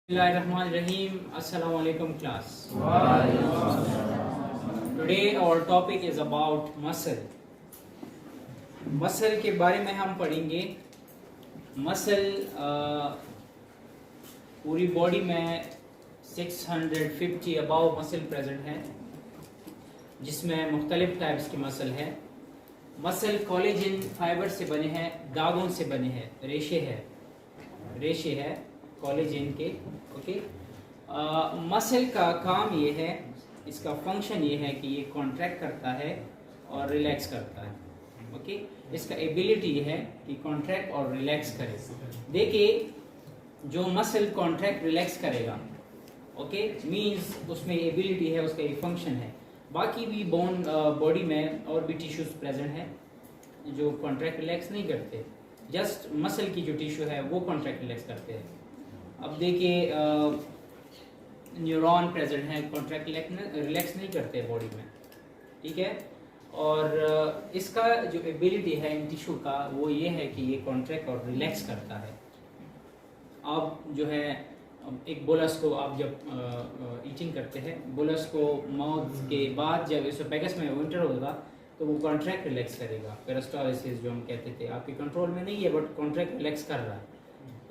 Bismillahirrahmanirrahim. Assalamu alaikum class. Today our topic is about muscle. Muscle के बारे में हम पढ़ेंगे. मसल पूरी बॉडी में 650 अबाव मसल प्रेजेंट है, जिसमें मुख्तलिफ टाइप्स की मसल है. मसल कोलेजन फाइबर से बने हैं, दागों से बने हैं, रेशे है कोलेजन के. ओके. मसल का काम ये है, इसका फंक्शन ये है कि ये कॉन्ट्रैक्ट करता है और रिलैक्स करता है. ओके. इसका एबिलिटी ये है कि कॉन्ट्रैक्ट और रिलैक्स करे. देखिए, जो मसल कॉन्ट्रैक्ट रिलैक्स करेगा, ओके, मींस उसमें एबिलिटी है, उसका ये फंक्शन है. बाकी भी बोन बॉडी में और भी टिश्यूज प्रेजेंट है जो कॉन्ट्रैक्ट रिलैक्स नहीं करते. जस्ट मसल की जो टिश्यू है वो कॉन्ट्रैक्ट रिलैक्स करते हैं. अब देखिए, न्यूरॉन प्रेजेंट है, कॉन्ट्रैक्ट रिलैक्स नहीं करते बॉडी में. ठीक है. और इसका जो एबिलिटी है इन टिश्यू का वो ये है कि ये कॉन्ट्रैक्ट और रिलैक्स करता है. अब जो है, एक बोलस को आप जब ईटिंग करते हैं, बोलस को माउथ के बाद जब इसोफेगस में एंटर होगा तो वो कॉन्ट्रैक्ट रिलैक्स करेगा. पेरिस्टालसिस जो हम कहते थे, आपके कंट्रोल में नहीं है बट कॉन्ट्रैक्ट रिलैक्स कर रहा है.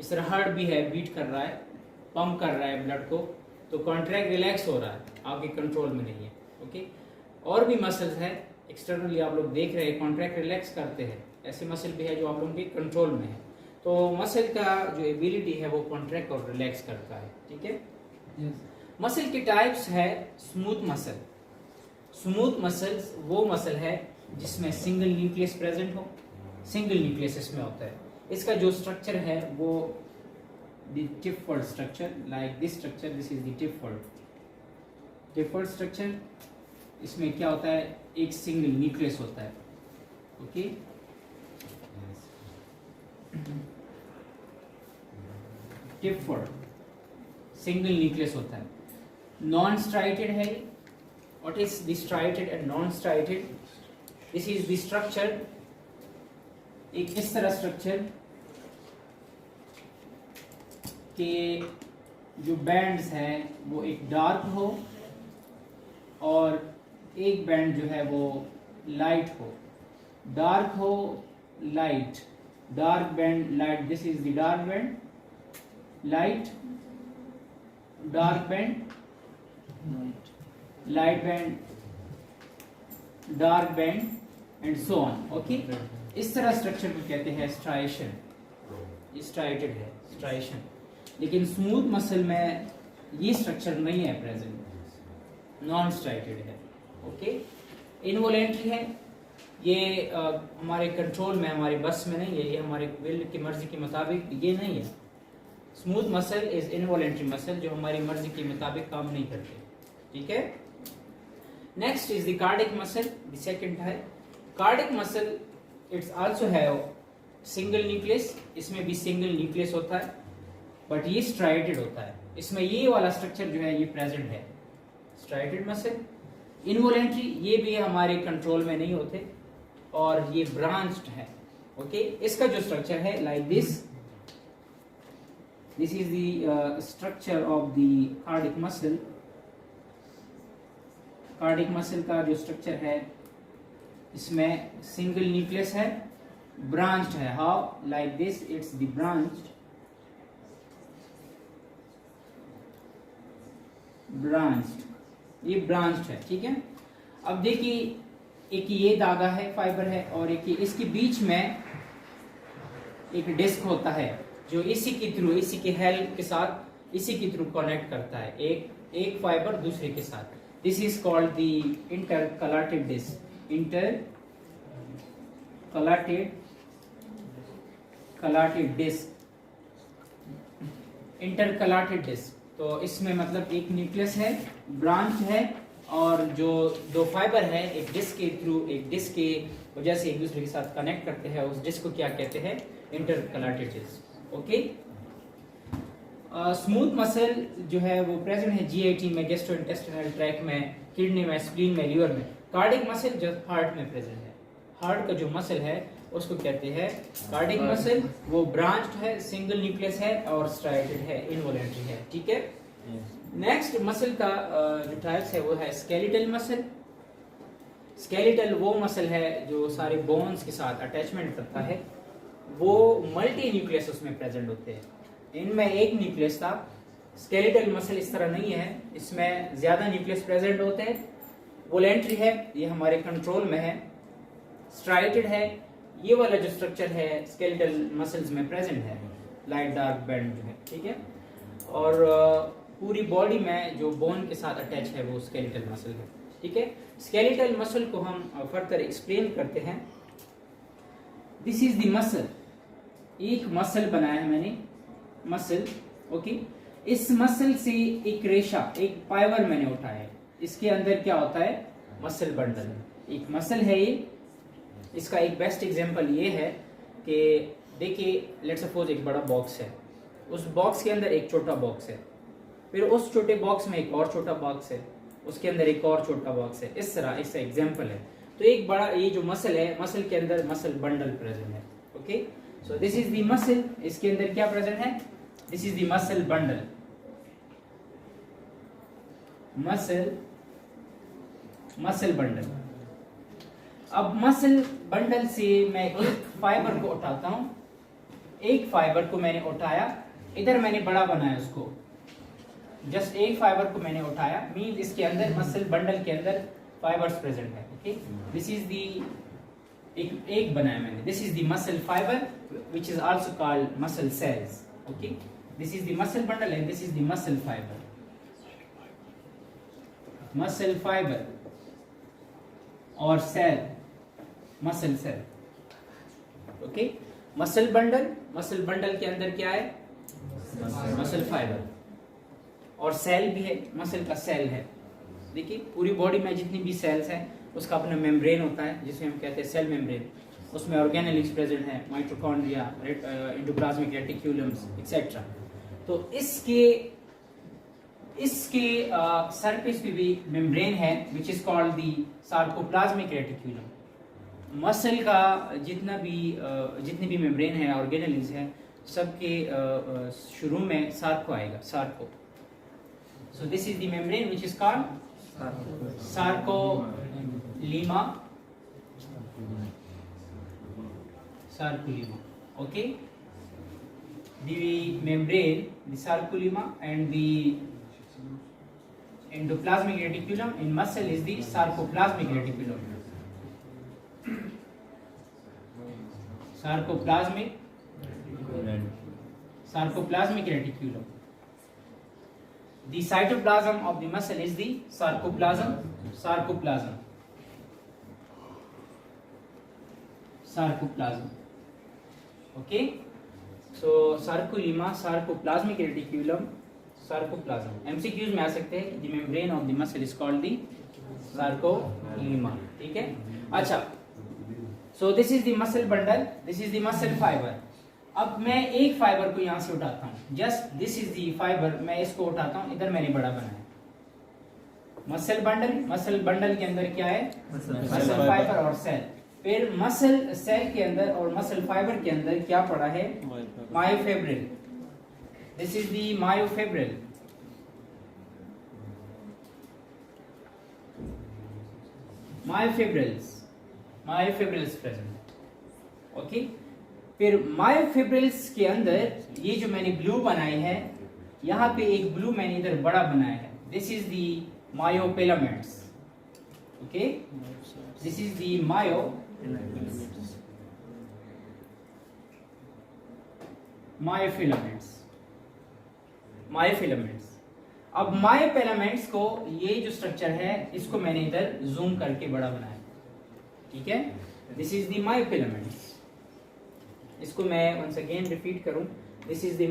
इस तरह हार्ट भी है, बीट कर रहा है, पंप कर रहा है ब्लड को, तो कॉन्ट्रैक्ट रिलैक्स हो रहा है, आपके कंट्रोल में नहीं है. ओके. और भी मसल्स है एक्सटर्नली आप लोग देख रहे हैं, कॉन्ट्रैक्ट रिलैक्स करते हैं. ऐसे मसल भी है जो आप लोगों के कंट्रोल में है. तो मसल का जो एबिलिटी है वो कॉन्ट्रैक्ट और रिलैक्स करता है. ठीक है. मसल के टाइप्स है. Smooth muscle. स्मूथ मसल्स वो मसल है जिसमें सिंगल न्यूक्लियस प्रेजेंट हो. सिंगल न्यूक्लियस इसमें होता है. इसका जो स्ट्रक्चर है वो the tip-fold structure, like this structure, this is the tip-fold structure. इसमें क्या होता है, एक सिंगल न्यूक्लियस होता है. ओके. टिप-फोल्ड सिंगल न्यूक्लियस होता है. नॉन स्ट्राइटेड है. What is the striated and non striated? This is the structure. एक इस तरह स्ट्रक्चर के जो बैंड्स हैं वो एक डार्क हो और एक बैंड जो है वो लाइट हो. डार्क हो, light, dark band, light. This is the dark band, light, dark band, light band, dark band and so on. Okay. इस तरह स्ट्रक्चर को कहते हैं स्ट्राइएशन. स्ट्राइटेड है, स्ट्राइएशन. लेकिन स्मूथ मसल में ये स्ट्रक्चर नहीं है प्रेजेंट, नॉन स्ट्राइटेड है. ओके. इनवॉलेंट्री है. ये हमारे कंट्रोल में, हमारे बस में नहीं है, ये हमारे विल की मर्जी के मुताबिक ये नहीं है. Smooth muscle is involuntary muscle, जो हमारी मर्जी के मुताबिक काम नहीं करते. ठीक है. Next is the cardiac muscle, the second है. Cardiac muscle it's also have single nucleus. इसमें भी सिंगल न्यूक्लियस होता है बट ये स्ट्राइटेड होता है. इसमें ये वाला स्ट्रक्चर जो है ये प्रेजेंट है, स्ट्राइटेड मसल. इनवॉलेंट्री, ये भी हमारे कंट्रोल में नहीं होते और ये ब्रांच्ड है. ओके. इसका जो स्ट्रक्चर है like this, this is the structure of the cardiac muscle. Cardiac muscle का जो स्ट्रक्चर है इसमें सिंगल न्यूक्लियस है, ब्रांच्ड है. How? Like this, it's the branched. ये ब्रांच्ड है. ठीक है. अब देखिए, एक ये धागा है, फाइबर है, और एक इसके बीच में एक डिस्क होता है जो इसी के थ्रू, इसी के हेल्प के साथ, इसी के थ्रू कनेक्ट करता है एक फाइबर दूसरे के साथ. This is called the intercalated disc. Intercalated disc. तो इसमें मतलब एक न्यूक्लियस है, ब्रांच है, और जो दो फाइबर है एक डिस्क के थ्रू, एक डिस्क के वजह से एक दूसरे के साथ कनेक्ट करते हैं. उस डिस्क को क्या कहते हैं? इंटरकलाटेड डिस्क. ओके. स्मूथ मसल जो है वो प्रेजेंट है जीआईटी में, गैस्ट्रोइंटेस्टाइनल ट्रैक्ट में, किडनी में, स्प्लीन में, लीवर में. कार्डिक मसल जो हार्ट में प्रेजेंट है. हार्ट का जो मसल है उसको कहते हैं कार्डिक मसल। वो ब्रांच्ड है, सिंगल न्यूक्लियस है और स्ट्राइटेड है, इनवॉलेंट्री है, ठीक है। नेक्स्ट मसल का जो टाइप्स है वो है स्केलेटल मसल। स्केलेटल वो मसल है जो सारे बोन्स के साथ अटैचमेंट करता है। वो मल्टी न्यूक्लियस उसमें प्रेजेंट होते हैं, इनमें एक न्यूक्लियस था। स्केलेटल मसल इस तरह नहीं है, इसमें ज्यादा न्यूक्लियस प्रेजेंट होते हैं। वोलेंट्री है, ये हमारे कंट्रोल में है। स्ट्राइटेड है, ये वाला जो स्ट्रक्चर है स्केलेटल मसल्स में प्रेजेंट है, लाइट डार्क बैंड जो है, ठीक है। और पूरी बॉडी में जो बोन के साथ अटैच है वो स्केलेटल मसल है, ठीक है। स्केलेटल मसल को हम फर्दर एक्सप्लेन करते हैं। दिस इज द मसल, एक मसल बनाया है मैंने, मसल, ओके। इस मसल से एक रेशा, एक फाइबर मैंने उठाया है। इसके अंदर क्या होता है, मसल बंडल। एक मसल है ये। इसका एक बेस्ट एग्जांपल ये है कि देखिए, लेट्स सपोज एक बड़ा बॉक्स है, उस बॉक्स के अंदर एक छोटा बॉक्स है, फिर उस छोटे बॉक्स में एक और छोटा बॉक्स है, उसके अंदर एक और छोटा बॉक्स है। इस तरह इसका एग्जांपल है। तो एक बड़ा, ये जो मसल है, मसल के अंदर मसल बंडल प्रेजेंट है, okay. So this is the muscle, इसके अंदर क्या प्रेजेंट है, this is the muscle bundle, muscle bundle. अब मसल बंडल से मैं एक फाइबर को उठाता हूं, एक फाइबर को मैंने उठाया, इधर मैंने बड़ा बनाया उसको, जस्ट एक फाइबर को मैंने उठाया, मींस इसके अंदर मसल बंडल के अंदर फाइबर्स प्रेजेंट है, ओके। दिस इज दी एक बनाया मैंने, this is the muscle fibre which is also called muscle cells, okay. This is the muscle bundle and this is the muscle fibre, muscle fibre और cell, muscle cell, okay. Muscle bundle के अंदर क्या है, muscle fibre, और cell भी है, muscle का cell है। देखिए, पूरी बॉडी में जितनी भी सेल्स हैं उसका अपना मेम्ब्रेन होता है, जिसे हम कहते हैं सेल मेम्ब्रेन। उसमें ऑर्गेनेलिक्स प्रेजेंट है, माइटोकॉन्ड्रिया, एंडोप्लाज्मिक रेटिक्यूलम्स एक्सेट्रा। तो इसके सरफेस पे भी मेम्ब्रेन है which is called the sarcoplasmic reticulum. Muscle का जितनी भी मेम्ब्रेन है, ऑर्गेनेलिक्स है, सबके शुरू में सार्को आएगा, Sarco. So this is the membrane which is called sarcolemma, okay. The membrane, the sarcolemma, and the endoplasmic reticulum in muscle is the sarcoplasmic reticulum. Sarcoplasmic reticulum. The cytoplasm of the muscle is the sarcoplasm. Okay. So sarcolemma, sarcoplasmic reticulum, sarcoplasm. MCQs में आ सकते हैं. The membrane of the muscle is called the sarcolemma. ठीक है. अच्छा. So this is the muscle bundle. This is the muscle fiber. अब मैं एक fibre को यहाँ से उठाता हूँ, just this is the fibre, मैं इसको उठाता हूँ, इधर मैंने बड़ा बनाया मसल बंडल के अंदर क्या है, मसल फाइबर और सेल। फिर मसल सेल के अंदर और मसल फाइबर के अंदर क्या पड़ा है, myofibril. This is the myofibril, myofibrils present, okay. फिर मायोफिब्रिल्स के अंदर ये जो मैंने ग्लू बनाई है, यहाँ पे एक ग्लू मैंने इधर बड़ा बनाया है, this is the myofilaments, okay. This is the myofilaments. अब मायोफिलामेंट्स को, ये जो स्ट्रक्चर है, इसको मैंने इधर जूम करके बड़ा बनाया, ठीक है। This is the myofilaments. इसको मैं वंस अगेन रिपीट करूं, दिस इज द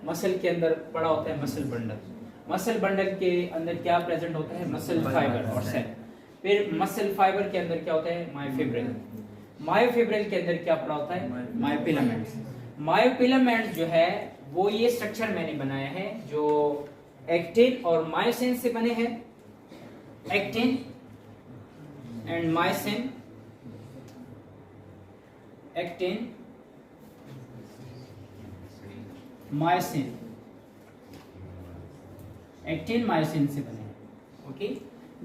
मसल के अंदर पड़ा होता है मसल बंडल के अंदर क्या प्रेजेंट होता है, मसल फाइबर और सेल। फिर मसल फाइबर के अंदर क्या होता है, मायोफिब्रिल के अंदर क्या पड़ा होता है, मायोफिलामेंट्स जो है वो ये स्ट्रक्चर मैंने बनाया है जो एक्टिन और मायोसिन से बने हैं, actin and myosin actin, myosin, actin myosin से बने हैं। ओके,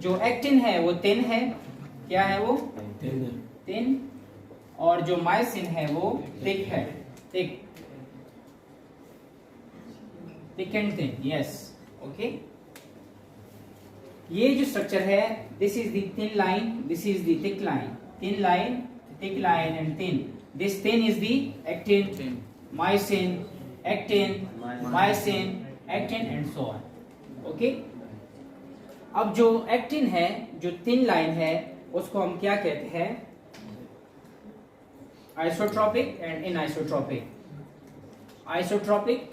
जो एक्टिन है वो थिन है, क्या है वो थिन, और जो मायोसिन है वो थिक है, thick and thin, yes. Okay, ये जो स्ट्रक्चर है, this is the thin line, this is the thick line, thin line, thick line and thin. This thin is the actin, myosin, actin, myosin, actin and so on. Okay? अब जो actin है, जो thin line है, उसको हम क्या कहते हैं? Isotropic and इनआइसोट्रोपिक। आइसोट्रोपिक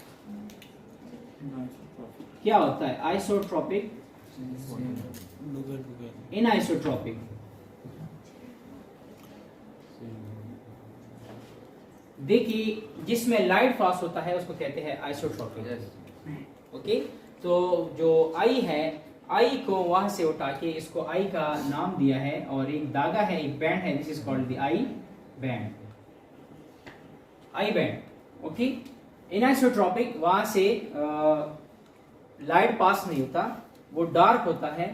क्या होता है? आइसोट्रोपिक, इनआइसोट्रोपिक। देखिए, जिसमें लाइट पास होता है उसको कहते हैं आइसोट्रोपिक। ओके, तो जो आई है, आई को वहां से उठा के इसको आई का नाम दिया है, और एक धागा है, एक बैंड है, this is called the I band, I band. Okay, anisotropic वहां से लाइट पास नहीं होता, वो डार्क होता है।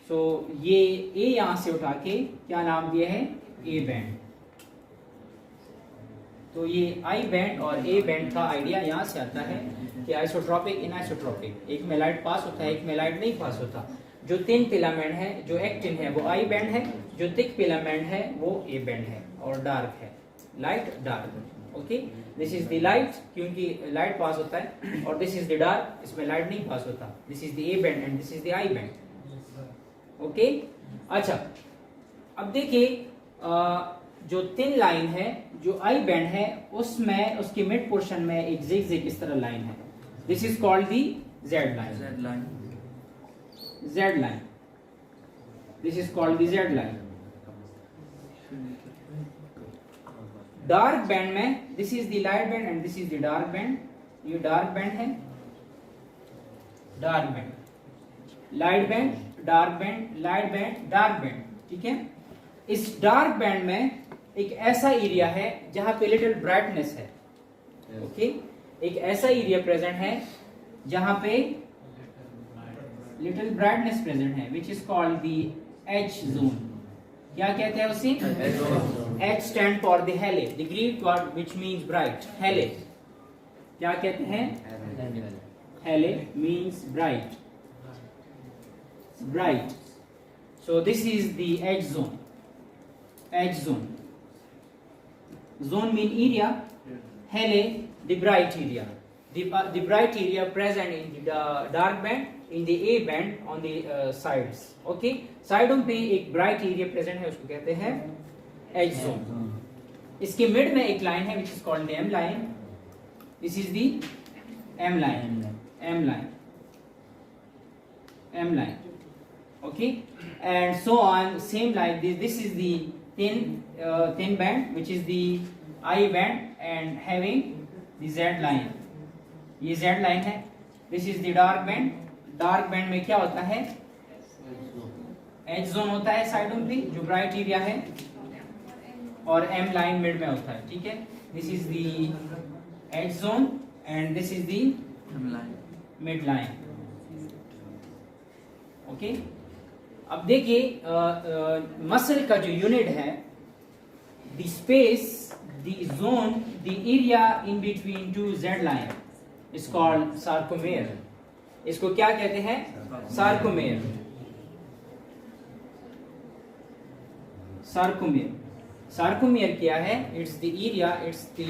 सो ये ए यहां से उठा के क्या नाम दिया है? A band. तो ये आई बैंड और ए बैंड का आइडिया यहाँ से आता है कि आइसोट्रोपिक, इनआइसोट्रोपिक, एक में लाइट पास होता है, एक में लाइट नहीं पास होता। जो थिन फिलामेंट है, जो एक्टिन है, वो आई बैंड है, जो थिक फिलामेंट है वो ए बैंड है, और डार्क है, light dark. Okay, this is the light, क्योंकि लाइट पास होता है, और दिस इज द डार्क, इसमें लाइट नहीं पास होता, this is the A band and this is the I band. Okay, अच्छा, अब देखिए, जो थिन लाइन है, जो आई बैंड है, उसमें उसके मिड पोर्शन में एक जिग इस तरह लाइन है, this is called the Z line, Z line, this is called the Z line. Dark band में, this is the light band and this is the dark band, ये dark band है, dark band, light band, dark band, light band, dark band. ठीक है, इस dark band में एक ऐसा area है जहां पे लिटिल ब्राइटनेस है। ओके, एक ऐसा एरिया प्रेजेंट है जहां पे लिटिल ब्राइटनेस प्रेजेंट है, which is called the H zone. क्या कहते हैं उसे? एच स्टैंड फॉर द हेले, the Greek word which means bright, हेले। क्या कहते हैं? हेले means bright, bright. So this is the H zone, H zone. Zone mean area, hele the bright area, the bright area present in the dark band, in the A band on the sides. Okay, साइडों पे एक bright area present है, उसको कहते हैं H zone. इसके mid में एक लाइन है which is called the M line. This is the M line, M line, M line. Okay, and so on, same like this. This is the thin band which is the I band and having the Z line, ये Z line है। This is the dark band, dark band में क्या होता है? H zone होता है साइडों पे, जो ब्राइट एरिया है, और M line मिड में होता है। ठीक है, this is the H zone and this is the mid line। Okay, अब देखिए, मसल का जो यूनिट है, the space, the zone, the area in between two Z line is called sarcomere. इसको क्या कहते हैं? Sarcomere, sarcomere. सार्कोमेयर क्या है? It's the area, it's the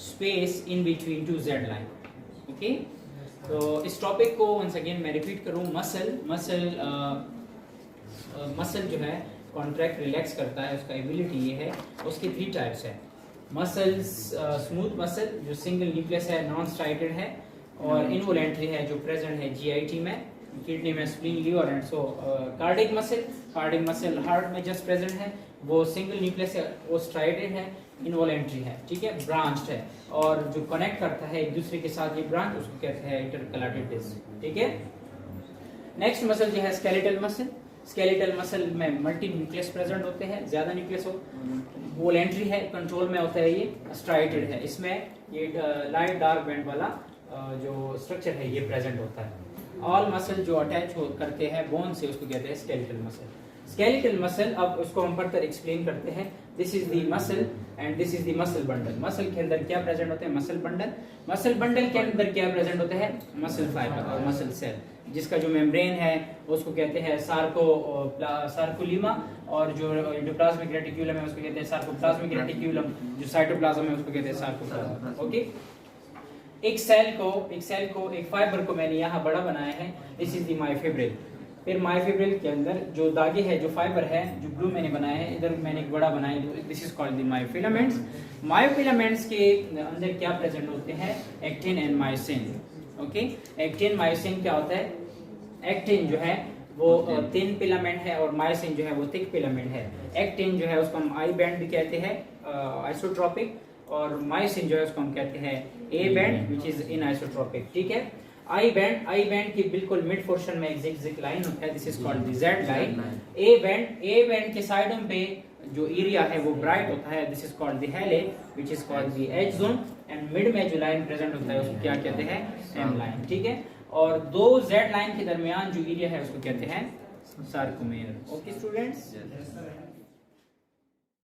space in between two Z line. Okay, तो इस टॉपिक को वंस अगेन मैं रिपीट करूं, मसल जो है कॉन्ट्रैक्ट रिलैक्स करता है, उसका एबिलिटी ये है। उसके 3 टाइप्स है मसल्स, स्मूथ मसल जो सिंगल न्यूक्लियस है, नॉन स्ट्राइटेड है, और इनवोलेंट्री है जो प्रेजेंट है जीआईटी में, किडनी में, spleen, liver and so. Cardiac muscle heart में जस्ट प्रेजेंट है, वो सिंगल न्यूक्लियस है, वो स्ट्राइटेड है, इनवोलेंट्री है, ठीक है, ब्रांच्ड है, और जो कनेक्ट करता है एक दूसरे के साथ ये ब्रांच, उसको कहते हैं इंटरकलेटेड डिस्क। ठीक है, नेक्स्ट मसल जो है स्केलेटल मसल। स्केलेटल मसल में मल्टी न्यूक्लियस प्रेजेंट होते हैं, ज्यादा न्यूक्लियस हो, वोलेंट्री है, कंट्रोल में होता है, ये स्ट्राइटेड है, इसमें ये लाइट डार्क बैंड वाला जो स्ट्रक्चर है ये प्रेजेंट होता है। ऑल मसल जो अटैच करते हैं बोन से उसको कहते हैं स्केलेटल मसल। स्केलेटल मसल, अब उसको हम फर्दर एक्सप्लेन करते हैं। This is the muscle and this is the muscle bundle. Muscle के अंदर क्या प्रेजेंट होते हैं? Muscle bundle. मसल बंडल के अंदर क्या प्रेजेंट होता है? मसल फाइबर और मसल सेल, जिसका जो मेम्ब्रेन है उसको कहते हैं सार्कोलीमा, और जो एंडोप्लाज्मिक रेटिक्यूलम है उसको कहते हैं सार्कोप्लाज्मिक रेटिक्यूलम, जो साइटोप्लाज्म है उसको कहते हैं सार्कोप्लाज्म। ओके, एक सेल को एक फाइबर को मैंने यहाँ बड़ा बनाया है, दिस इज द मायोफिब्रिल। फिर मायोफिब्रिल के अंदर जो धागे है, जो फाइबर है, जो ब्लू मैंने बनाया है, इधर मैंने एक बड़ा बनाया है, this is called the myofilaments. Myofilaments के अंदर क्या प्रेजेंट होते हैं? Actin and myosin. Okay, actin myosin क्या होता है? एक्टिन जो है वो थिन फिलामेंट है और मायोसिन जो है वो थिक फिलामेंट है। एक्टिन जो है उसको हम आई बैंड भी कहते हैं, आइसोट्रोपिक, और मायोसिन जो है उसको हम कहते हैं A band which is in isotropic. ठीक है, आई बैंड की बिल्कुल मिड पोर्शन में एक जिगजैग लाइन होता है, this is called the Z line. A band के साइडों पे जो एरिया है वो ब्राइट होता है, this is called the hale which is called the H zone, and mid में जो लाइन प्रेजेंट होता है उसको क्या कहते हैं? M line. ठीक है, और दो जेड लाइन के दरमियान जो एरिया है उसको कहते हैं सार्कोमेर। Okay students.